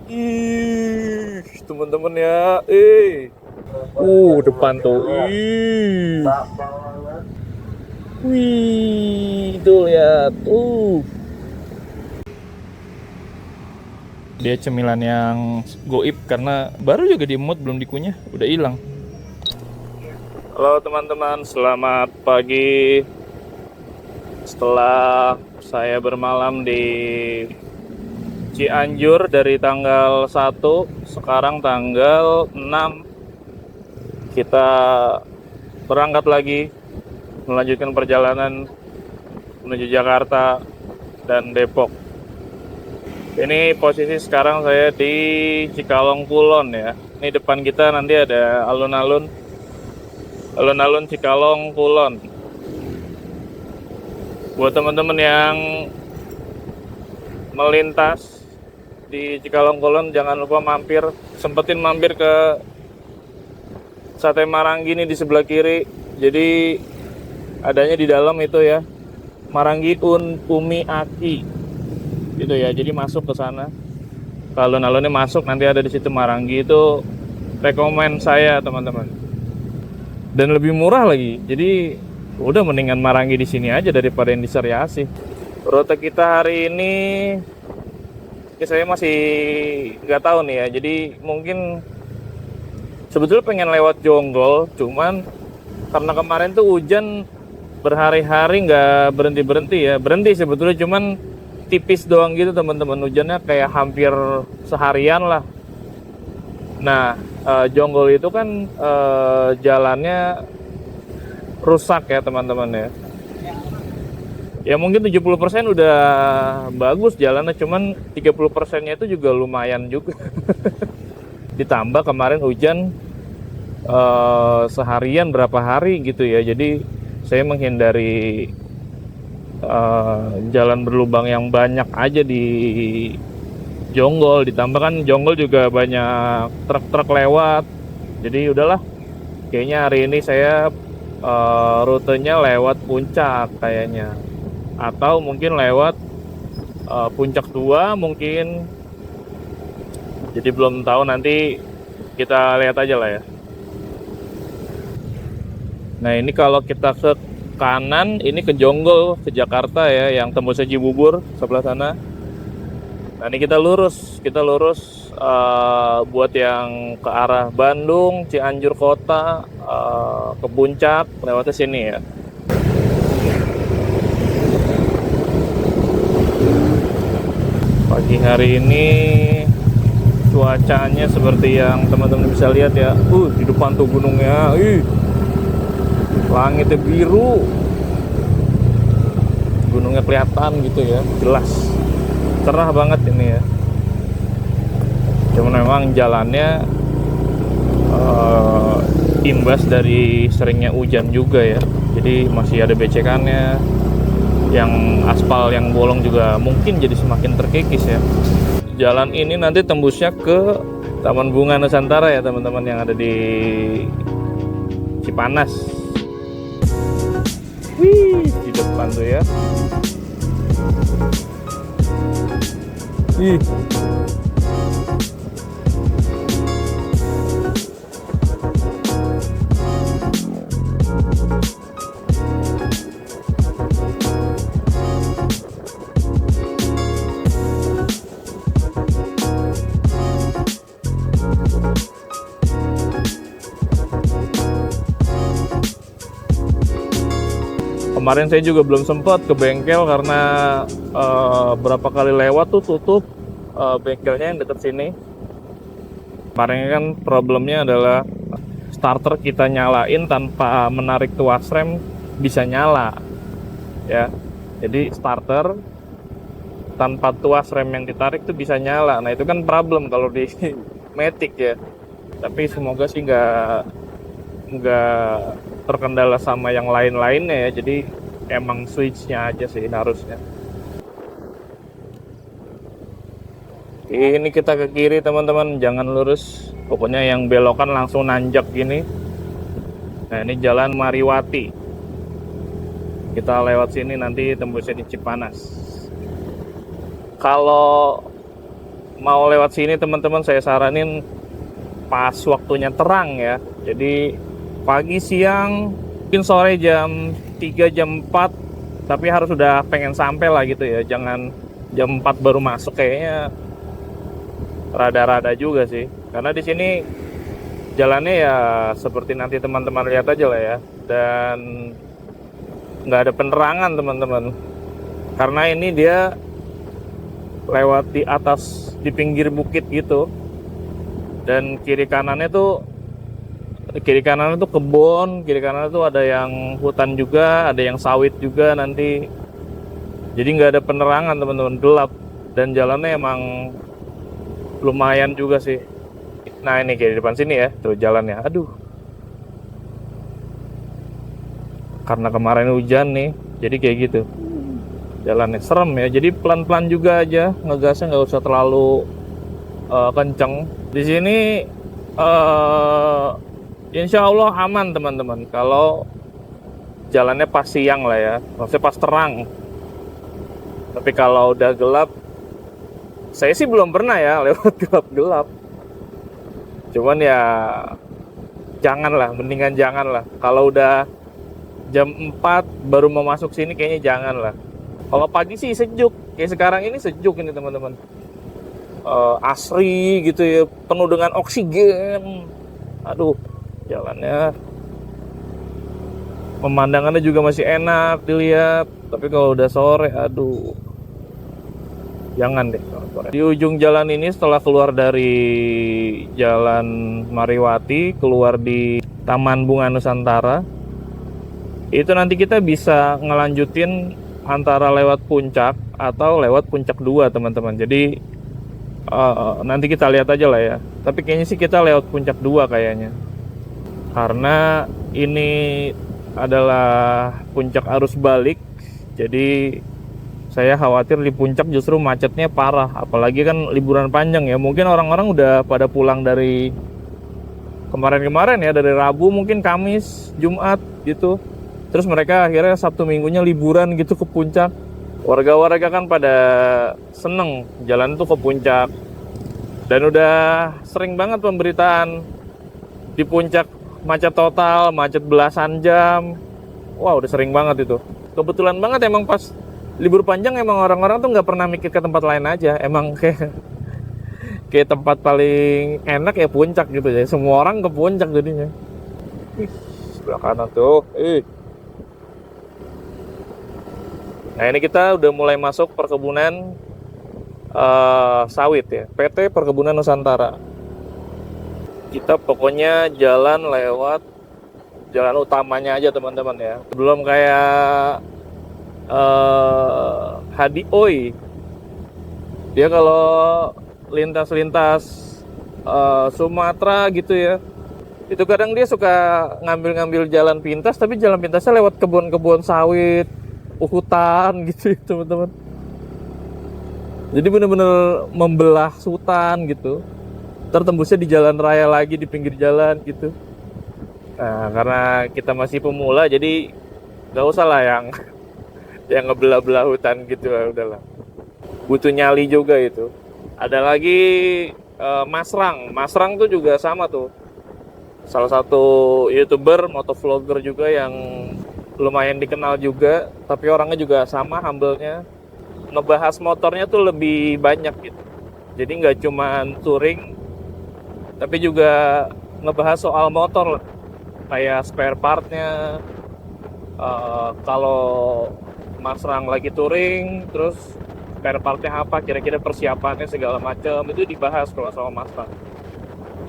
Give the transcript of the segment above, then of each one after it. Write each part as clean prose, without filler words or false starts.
Ih, teman-teman ya. Depan tuh. Ih. Wih, tuh lihat. Dia cemilan yang goib karena baru juga diemut belum dikunyah, udah hilang. Halo teman-teman, selamat pagi. Setelah saya bermalam di Cianjur dari tanggal 1, sekarang tanggal 6, kita berangkat lagi melanjutkan perjalanan menuju Jakarta dan Depok. Ini posisi sekarang saya di Cikalong Kulon ya. Ini depan kita nanti ada alun-alun Cikalong Kulon. Buat teman-teman yang melintas di Cikalong Kulon, jangan lupa sempetin mampir ke Sate Maranggi ini di sebelah kiri. Jadi adanya di dalam itu ya, Maranggi Umi Aki gitu ya. Jadi masuk ke sana, kalau alun-alunnya masuk nanti ada di situ Maranggi. Itu rekomen saya teman-teman, dan lebih murah lagi. Jadi udah mendingan Maranggi di sini aja daripada yang di Seriasi. Rute kita hari ini saya masih nggak tahu nih ya. Jadi mungkin sebetulnya pengen lewat Jonggol, cuman karena kemarin tuh hujan berhari-hari nggak berhenti ya. Berhenti sebetulnya, cuman tipis doang gitu teman-teman. Hujannya kayak hampir seharian lah. Nah, Jonggol itu kan jalannya rusak ya teman-teman ya. Ya mungkin 70% udah bagus jalannya, cuman 30%-nya itu juga lumayan juga. Ditambah kemarin hujan seharian berapa hari gitu ya. Jadi saya menghindari jalan berlubang yang banyak aja di Jonggol. Ditambah kan Jonggol juga banyak truk-truk lewat. Jadi udahlah, kayaknya hari ini saya rutenya lewat puncak kayaknya, atau mungkin lewat puncak 2 mungkin. Jadi belum tahu, nanti kita lihat aja lah ya. Nah ini kalau kita ke kanan ini ke Jonggol, ke Jakarta ya, yang tembusnya Cibubur sebelah sana. Nah ini kita lurus buat yang ke arah Bandung, Cianjur kota, ke puncak lewatnya sini ya. Pagi hari ini cuacanya seperti yang teman-teman bisa lihat ya. Di depan tuh gunungnya. Langitnya biru. Gunungnya kelihatan gitu ya, jelas. Cerah banget ini ya. Cuman memang jalannya imbas dari seringnya hujan juga ya. Jadi masih ada becekannya. Yang aspal yang bolong juga mungkin jadi semakin terkikis ya. Jalan ini nanti tembusnya ke Taman Bunga Nusantara ya teman-teman, yang ada di Cipanas. Di depan tuh ya. Kemarin saya juga belum sempat ke bengkel karena berapa kali lewat tuh tutup bengkelnya yang deket sini. Kemarin kan problemnya adalah starter kita nyalain tanpa menarik tuas rem bisa nyala ya. Jadi starter tanpa tuas rem yang ditarik tuh bisa nyala. Nah itu kan problem kalau di Matic ya. Tapi semoga sih nggak terkendala sama yang lain-lainnya ya. Jadi emang switchnya aja sih harusnya. Ini kita ke kiri teman-teman, jangan lurus. Pokoknya yang belokan langsung nanjak gini. Nah ini jalan Mariwati. Kita lewat sini nanti tembusnya di Cipanas. Kalau mau lewat sini teman-teman, saya saranin pas waktunya terang ya. Jadi pagi, siang, mungkin sore jam 3, jam 4, tapi harus udah pengen sampai lah gitu ya. Jangan jam 4 baru masuk, kayaknya rada-rada juga sih. Karena di sini jalannya ya seperti nanti teman-teman lihat aja lah ya. Dan nggak ada penerangan teman-teman. Karena ini dia lewat di atas, di pinggir bukit gitu. Dan kiri kanannya tuh kebun, kiri kanan tuh ada yang hutan juga, ada yang sawit juga nanti. Jadi nggak ada penerangan teman-teman, gelap. Dan jalannya emang lumayan juga sih. Nah ini kayak di depan sini ya, tuh jalannya. Aduh. Karena kemarin hujan nih, jadi kayak gitu. Jalannya serem ya, jadi pelan-pelan juga aja, ngegasnya nggak usah terlalu kenceng. Di sini insya Allah aman teman-teman, kalau jalannya pas siang lah ya, maksudnya pas terang. Tapi kalau udah gelap, saya sih belum pernah ya lewat gelap-gelap. Cuman ya janganlah, mendingan janganlah. Kalau udah jam 4 baru mau masuk sini kayaknya janganlah. Kalau pagi sih sejuk, kayak sekarang ini sejuk ini teman-teman. Asri gitu ya, penuh dengan oksigen. Aduh, jalannya, pemandangannya juga masih enak dilihat. Tapi kalau udah sore, aduh, jangan deh kalau sore. Di ujung jalan ini setelah keluar dari Jalan Mariwati, keluar di Taman Bunga Nusantara, itu nanti kita bisa ngelanjutin antara lewat puncak atau lewat puncak 2 teman-teman. Jadi nanti kita lihat aja lah ya. Tapi kayaknya sih kita lewat puncak 2 kayaknya. Karena ini adalah puncak arus balik. Jadi saya khawatir di puncak justru macetnya parah. Apalagi kan liburan panjang ya. Mungkin orang-orang udah pada pulang dari kemarin-kemarin ya. Dari Rabu mungkin Kamis, Jumat gitu. Terus mereka akhirnya Sabtu Minggunya liburan gitu ke puncak. Warga-warga kan pada seneng jalan tuh ke puncak. Dan udah sering banget pemberitaan di puncak macet total, macet belasan jam. Wah, udah sering banget itu. Kebetulan banget emang pas libur panjang emang orang-orang tuh nggak pernah mikir ke tempat lain aja. Emang kayak tempat paling enak ya puncak gitu ya. Semua orang ke puncak jadinya. Sebelah kanan tuh. Nah ini kita udah mulai masuk perkebunan sawit ya, PT Perkebunan Nusantara. Kita pokoknya jalan lewat jalan utamanya aja teman-teman ya. Belum kayak Hadioi. Dia kalau lintas-lintas Sumatera gitu ya, itu kadang dia suka ngambil-ngambil jalan pintas, tapi jalan pintasnya lewat kebun-kebun sawit, hutan gitu teman-teman. Jadi bener-bener membelah hutan gitu. Tertembusnya di jalan raya lagi, di pinggir jalan gitu. Nah karena kita masih pemula, jadi nggak usah lah yang ngebelah-belah hutan gitu, udahlah. Butuh nyali juga itu. Ada lagi Masrang tuh juga sama tuh. Salah satu YouTuber, motovlogger juga yang lumayan dikenal juga, tapi orangnya juga sama humble-nya. Ngebahas motornya tuh lebih banyak gitu. Jadi nggak cuma touring, tapi juga ngebahas soal motor, kayak spare partnya. Kalau Masrang lagi touring, terus spare partnya apa, kira-kira persiapannya segala macam itu dibahas kalau sama Masrang.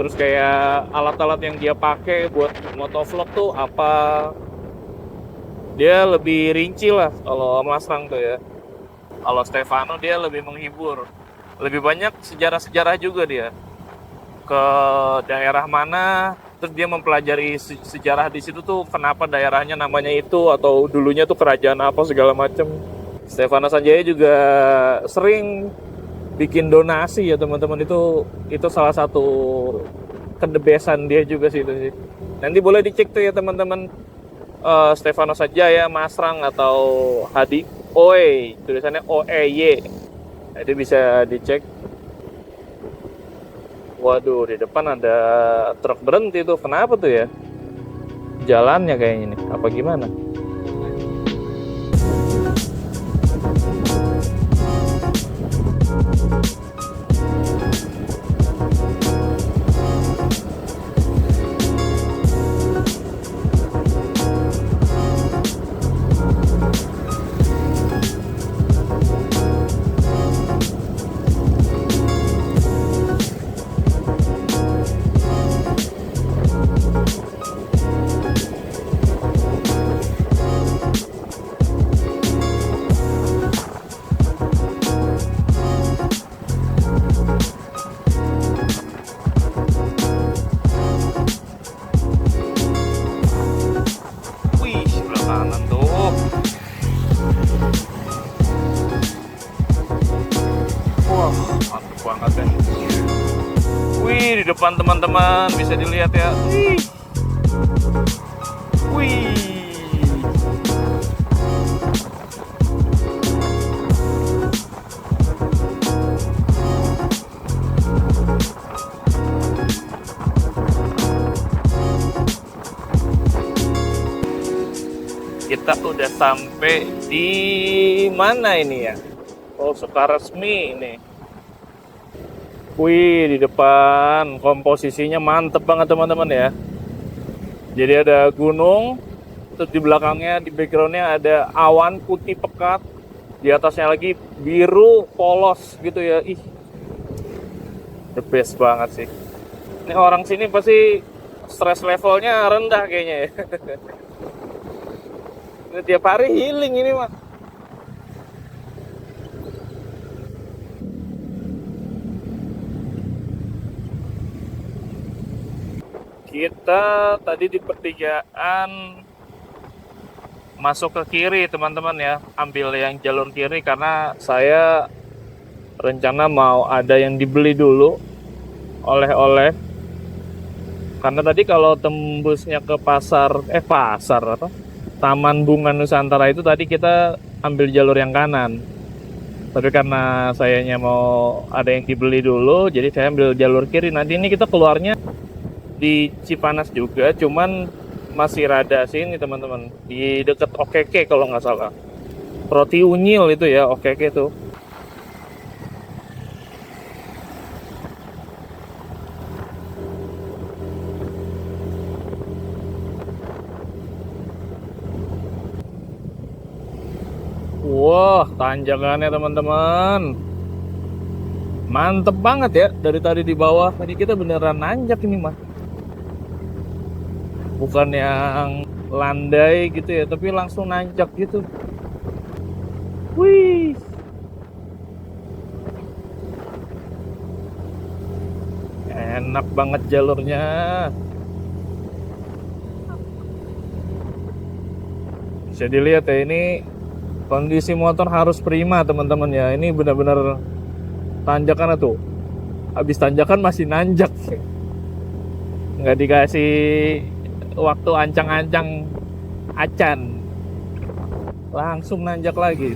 Terus kayak alat-alat yang dia pakai buat motovlog tuh apa, dia lebih rinci lah kalau Masrang tuh ya. Kalau Stefano dia lebih menghibur, lebih banyak sejarah-sejarah juga dia. Ke daerah mana, terus dia mempelajari sejarah di situ tuh, kenapa daerahnya namanya itu, atau dulunya tuh kerajaan apa segala macam. Stefano Sanjaya juga sering bikin donasi ya teman-teman, itu salah satu kedebesan dia juga sih itu sih. Nanti boleh dicek tuh ya teman-teman, Stefano Sanjaya, Masrang atau Hadi Oe, tulisannya OEY. Jadi bisa dicek. Waduh, di depan ada truk berhenti tuh. Kenapa tuh ya? Jalannya kayaknya nih. Apa gimana? Wih, sebelah kanan tuh. Wah, mantap banget ya. Wih, di depan teman-teman bisa dilihat ya. Wih. Wih. Kita udah sampai di mana ini ya? Oh, Sukaresmi ini. Wih, di depan komposisinya mantep banget teman-teman ya. Jadi ada gunung, terus di belakangnya, di backgroundnya ada awan putih pekat, di atasnya lagi biru polos gitu ya. Ih, the best banget sih. Ini orang sini pasti stress levelnya rendah kayaknya ya. Ini tiap hari healing ini mah. Kita tadi di pertigaan masuk ke kiri teman-teman ya, ambil yang jalur kiri karena saya rencana mau ada yang dibeli dulu oleh-oleh. Karena tadi kalau tembusnya ke pasar apa? Taman Bunga Nusantara itu tadi kita ambil jalur yang kanan. Tapi karena sayanya mau ada yang dibeli dulu, jadi saya ambil jalur kiri. Nanti ini kita keluarnya di Cipanas juga, cuman masih rada sini teman-teman, di deket Okeke kalau nggak salah. Roti Unyil itu ya, Okeke tuh. Wah, tanjakannya teman-teman. Mantep banget ya dari tadi di bawah. Tadi kita beneran nanjak ini mah. Bukan yang landai gitu ya, tapi langsung nanjak gitu. Wih. Enak banget jalurnya. Bisa dilihat ya, ini kondisi motor harus prima teman-teman ya. Ini benar-benar tanjakan tuh. Habis tanjakan masih nanjak. Nggak dikasih waktu ancang-ancang acan, langsung nanjak lagi.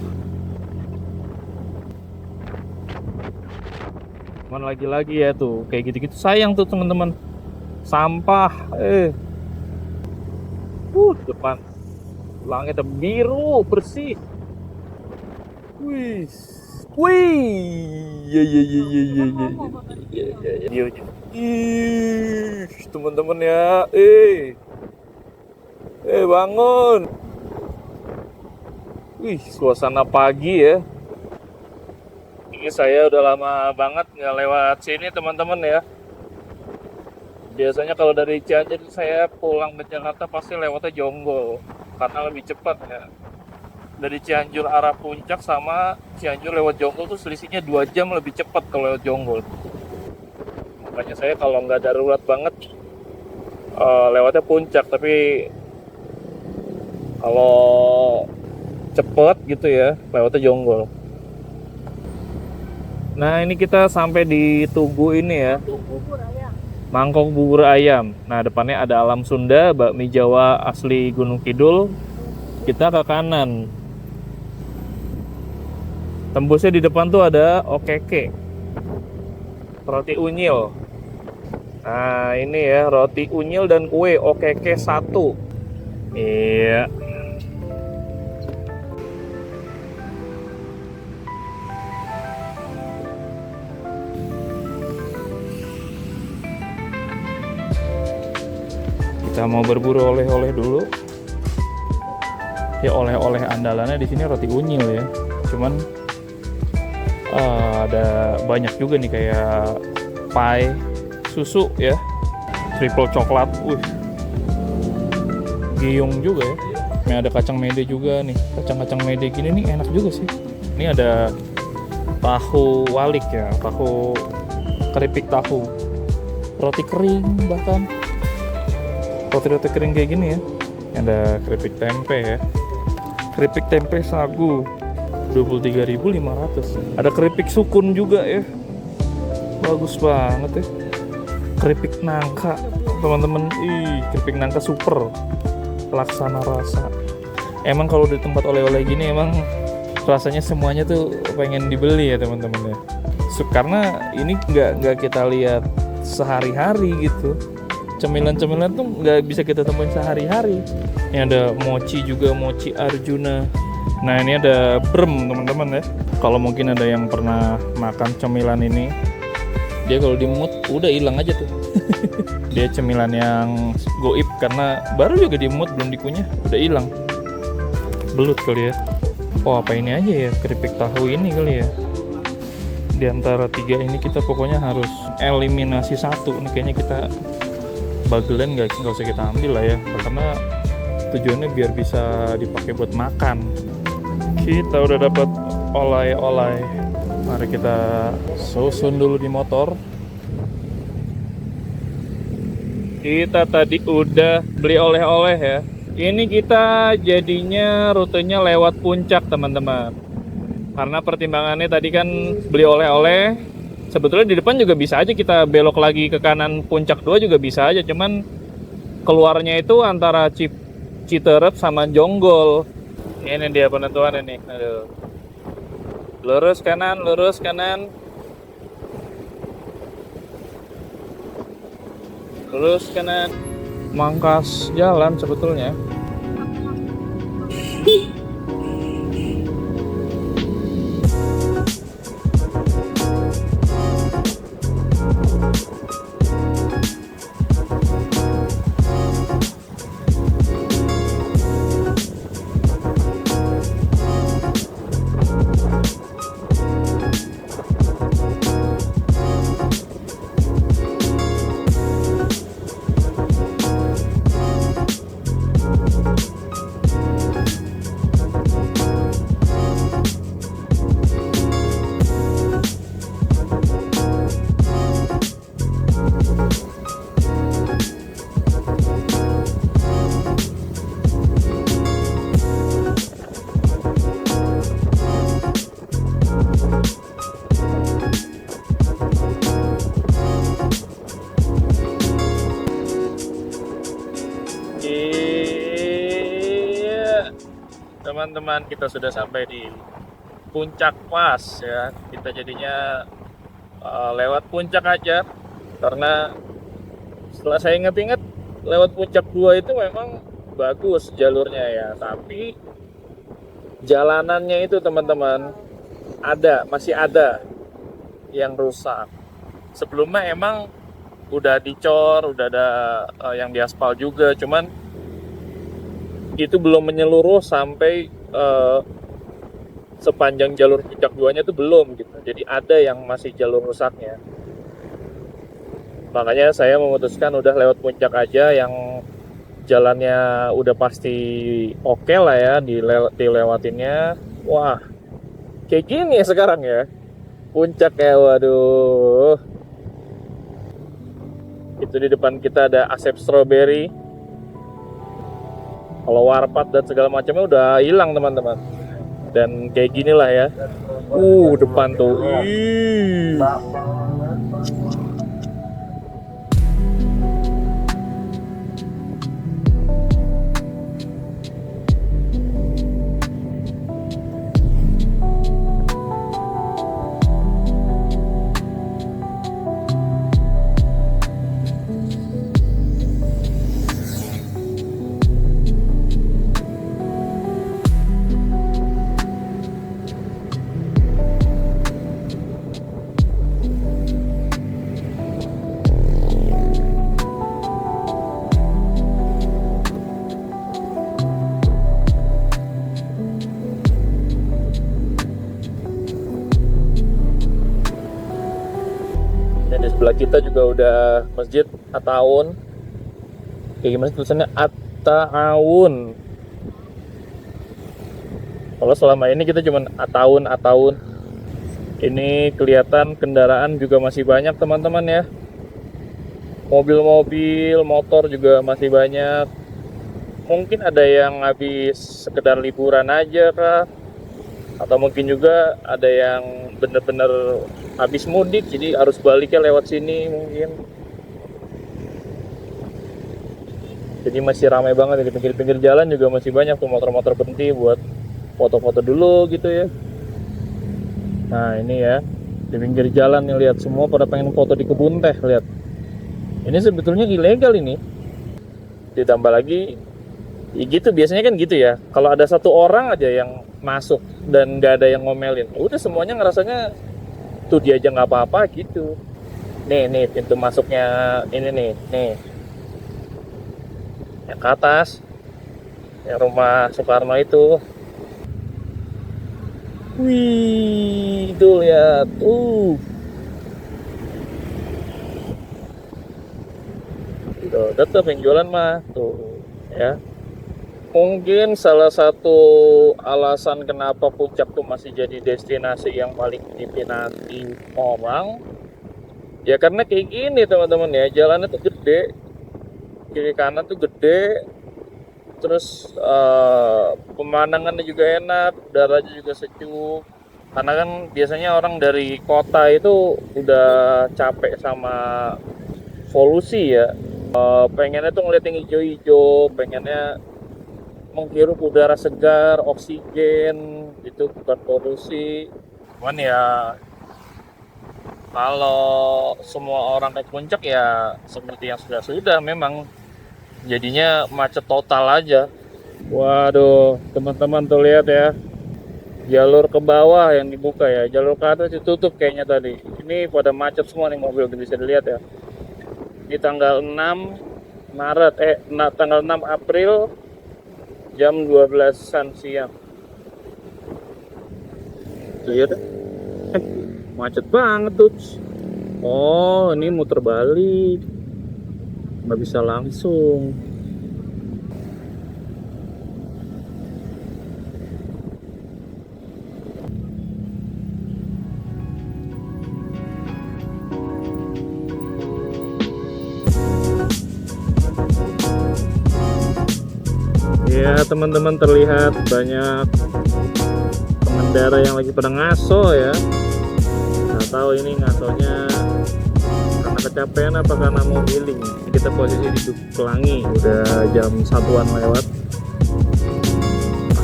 Cuman lagi-lagi ya tuh kayak gitu-gitu sayang tuh teman-teman, sampah. Depan langitnya biru bersih. Wih, wih, ya ya ya ya ya ya ya. Ih, teman-teman ya, bangun. Wih, suasana pagi ya. Ini saya udah lama banget nggak lewat sini teman-teman ya. Biasanya kalau dari Cianjur saya pulang ke Jakarta pasti lewatnya Jonggol karena lebih cepat ya. Dari Cianjur arah Puncak sama Cianjur lewat Jonggol tuh selisihnya 2 jam lebih cepat kalau lewat Jonggol. Makanya saya kalau nggak darurat banget lewatnya Puncak, tapi kalau cepet gitu ya lewatnya Jonggol. Nah ini kita sampai di Tugu ini ya, Mangkok Bubur Ayam. Nah depannya ada Alam Sunda, bakmi Jawa asli Gunung Kidul. Kita ke kanan, tembusnya di depan tuh ada Okeke, Roti Unyil. Nah ini ya, roti unyil dan kue okeke 1. Iya. Kita mau berburu oleh-oleh dulu. Ya oleh-oleh andalannya di sini roti unyil ya. Cuman ada banyak juga nih kayak pie, susu ya, triple coklat, giyung juga ya. Ini ada kacang mede juga nih, kacang-kacang mede gini nih enak juga sih. Ini ada tahu walik ya, tahu keripik tahu, roti kering bahkan, roti-roti kering kayak gini ya. Ada keripik tempe ya, keripik tempe sagu 23.500. Ada keripik sukun juga ya, bagus banget ya. Keripik nangka teman-teman, keripik nangka super laksana rasa. Emang kalau di tempat oleh-oleh gini emang rasanya semuanya tuh pengen dibeli ya teman-teman ya. Karena ini nggak kita lihat sehari-hari gitu. Cemilan-cemilan tuh nggak bisa kita temuin sehari-hari. Ini ada mochi juga, mochi Arjuna. Nah ini ada brem teman-teman ya. Kalau mungkin ada yang pernah makan cemilan ini, dia kalau dimut udah hilang aja tuh. Dia cemilan yang goib karena baru juga dimut belum dikunyah udah hilang. Belut kali ya. Oh apa ini aja ya, keripik tahu ini kali ya. Di antara 3 ini kita pokoknya harus eliminasi 1. Ini kayaknya kita bagelan nggak usah kita ambil lah ya, karena tujuannya biar bisa dipakai buat makan. Kita udah dapat oleh-oleh, mari kita susun dulu di motor. Kita tadi udah beli oleh-oleh ya. Ini kita jadinya rutenya lewat puncak teman-teman, karena pertimbangannya tadi kan beli oleh-oleh. Sebetulnya di depan juga bisa aja kita belok lagi ke kanan puncak 2 juga bisa aja, cuman keluarnya itu antara Citerep sama Jonggol. Ini dia penentuan ini. Aduh. Lurus kanan, lurus kanan. Lurus kanan. Mangkas jalan sebetulnya. Teman-teman, kita sudah sampai di puncak pas ya. Kita jadinya lewat puncak aja, karena setelah saya ingat-ingat lewat puncak 2 itu memang bagus jalurnya ya, tapi jalanannya itu teman-teman masih ada yang rusak. Sebelumnya emang udah dicor, udah ada yang diaspal juga, cuman itu belum menyeluruh sampai sepanjang jalur puncak 2-nya itu belum gitu. Jadi ada yang masih jalur rusaknya. Makanya saya memutuskan udah lewat puncak aja, yang jalannya udah pasti oke lah ya dilewatinnya. Wah, kayak gini ya sekarang ya puncak ya, waduh. Itu di depan kita ada Asep Strawberry. Kalau warpat dan segala macamnya udah hilang teman-teman. Dan kayak gini lah ya. Depan tuh. di sebelah kita juga udah masjid At-Ta'awun. Kayak gimana tulisannya? At-Ta'awun. Kalau selama ini kita cuman At-Ta'awun, At-Ta'awun. Ini kelihatan kendaraan juga masih banyak teman-teman ya. Mobil-mobil, motor juga masih banyak. Mungkin ada yang habis sekedar liburan aja kah? Atau mungkin juga ada yang bener-bener habis mudik, jadi harus baliknya lewat sini mungkin. Jadi masih ramai banget di pinggir-pinggir jalan juga masih banyak tuh motor-motor berhenti buat foto-foto dulu gitu ya. Nah ini ya, di pinggir jalan nih, lihat semua pada pengen foto di kebun teh, lihat. Ini sebetulnya ilegal ini. Ditambah lagi, ya gitu biasanya kan gitu ya. Kalau ada satu orang aja yang masuk dan nggak ada yang ngomelin, udah semuanya ngerasanya tuh dia aja nggak apa-apa gitu. Nih pintu masuknya ini nih yang ke atas, yang rumah Soekarno itu. Wih, itu lihat tuh. Tuh, tetap yang jualan mah tuh ya. Mungkin salah satu alasan kenapa Puncak tuh masih jadi destinasi yang paling diminati orang, ya karena kayak gini teman-teman ya, jalannya tuh gede, kiri kanan tuh gede, terus pemandangannya juga enak, udaranya juga sejuk. Karena kan biasanya orang dari kota itu udah capek sama polusi ya, pengennya tuh ngeliat yang hijau-hijau, pengennya menghirup udara segar, oksigen, itu bukan polusi. Cuman ya kalau semua orang naik puncak ya seperti yang sudah memang jadinya macet total aja. Waduh, teman-teman tuh lihat ya, jalur ke bawah yang dibuka ya, jalur ke atas ditutup kayaknya tadi. Ini pada macet semua nih mobil, bisa dilihat ya. Ini tanggal 6 Maret, tanggal 6 April jam 12-an siang. Lihat, macet banget tuh. Oh, ini muter balik, nggak bisa langsung. Ya teman-teman, terlihat banyak pengendara yang lagi pada ngaso ya. Nggak tahu ini ngasonya karena kecapean apa karena mau healing. Kita posisi di Pelangi, udah jam 1-an lewat.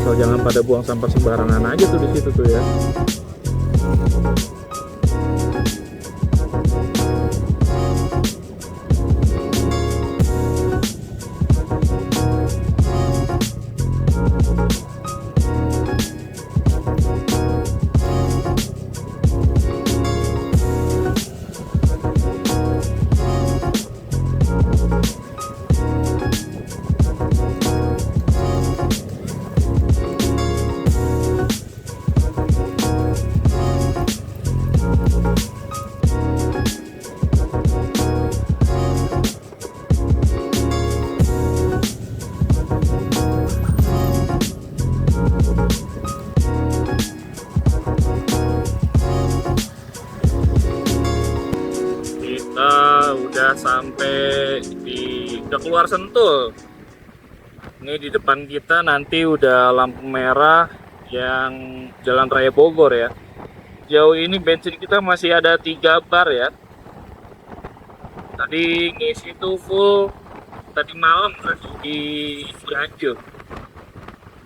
Asal jangan pada buang sampah sembarangan aja tuh di situ tuh ya. Udah sampai udah keluar Sentul. Ini di depan kita nanti udah lampu merah yang Jalan Raya Bogor ya. Jauh ini bensin kita masih ada 3 bar ya. Tadi ngisi itu full tadi malam di Cianjur.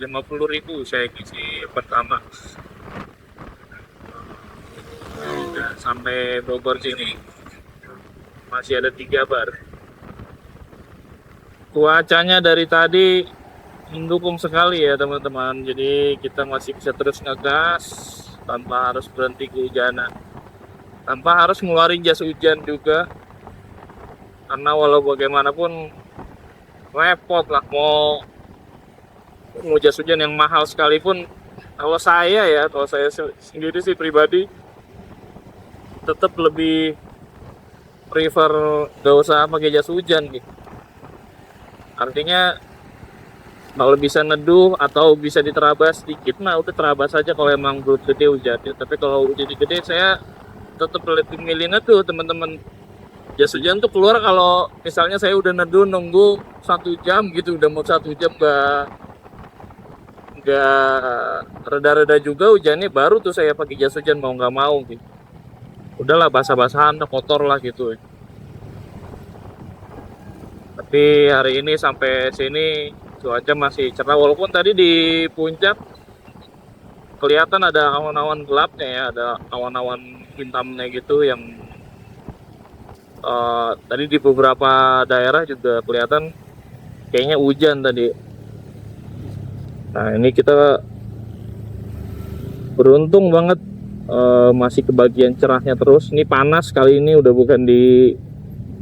50.000 saya ngisi pertama. Udah sampai Bogor sini. Masih ada 3 bar. Cuacanya dari tadi mendukung sekali ya teman-teman. Jadi kita masih bisa terus ngegas tanpa harus berhenti kehujanan, tanpa harus ngeluarin jas hujan juga. Karena walau bagaimanapun repot lah mau jas hujan yang mahal sekalipun. Kalau saya sendiri sih pribadi tetap lebih prefer gak usah pakai jas hujan gitu. Artinya kalau bisa neduh atau bisa diterabas sedikit mah udah terabas aja kalau emang belum gede hujannya. Tapi kalau udah gede saya tetap lebih milih neduh teman-teman. Jas hujan tuh keluar kalau misalnya saya udah neduh nunggu 1 jam gitu, udah mau 1 jam nggak reda-reda juga hujannya, baru tuh saya pakai jas hujan mau nggak mau gitu. Udahlah basah-basahan, kotor lah gitu. Tapi hari ini sampai sini cuaca masih cerah, walaupun tadi di puncak kelihatan ada awan-awan gelapnya ya, ada awan-awan hitamnya gitu yang tadi di beberapa daerah juga kelihatan kayaknya hujan tadi. Nah ini kita beruntung banget masih kebagian cerahnya terus. Ini panas kali ini, udah bukan di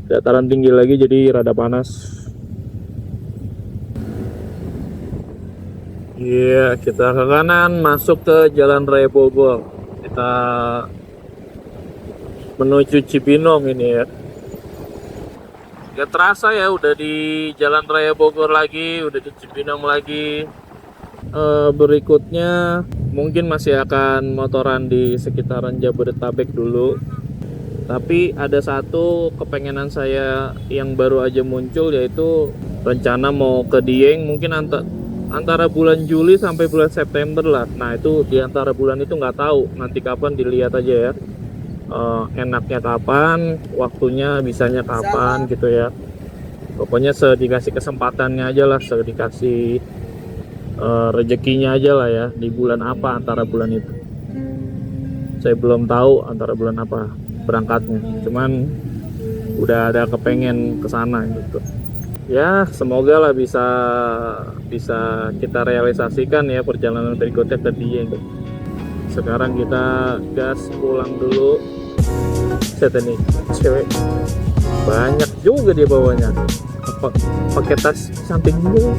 dataran tinggi lagi, jadi rada panas. Iya, kita ke kanan masuk ke Jalan Raya Bogor. Kita menuju Cibinong ini ya. Gak terasa ya udah di Jalan Raya Bogor lagi, udah di Cibinong lagi. Berikutnya mungkin masih akan motoran di sekitaran Jabodetabek dulu. Tapi ada satu kepengenan saya yang baru aja muncul, yaitu rencana mau ke Dieng mungkin antara bulan Juli sampai bulan September lah. Nah itu di antara bulan itu nggak tahu nanti kapan, dilihat aja ya. Enaknya kapan, waktunya bisanya kapan gitu ya. Pokoknya sedikasih kesempatannya aja lah, sedikasih rezekinya aja lah ya, di bulan apa antara bulan itu. Saya belum tahu antara bulan apa berangkatnya, cuman udah ada kepengen kesana gitu ya. Semoga lah bisa kita realisasikan ya perjalanan berikutnya ke Dieng. Sekarang kita gas pulang dulu. Set nih cewek banyak juga dia bawanya, pakai tas samping dulu.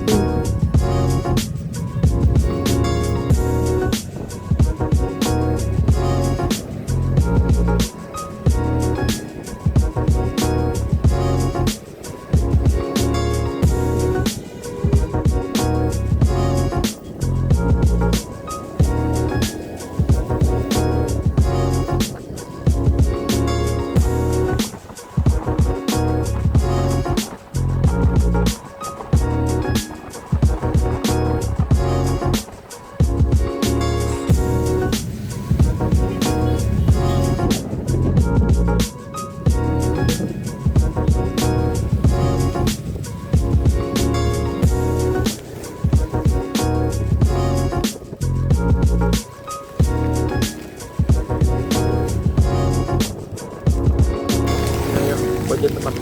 Pojok tempat.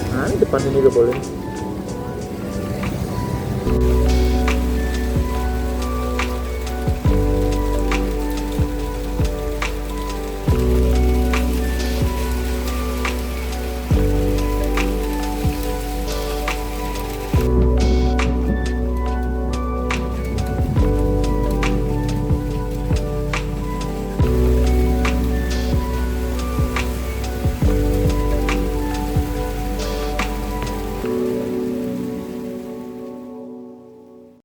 Nah, ini depan ini udah boleh.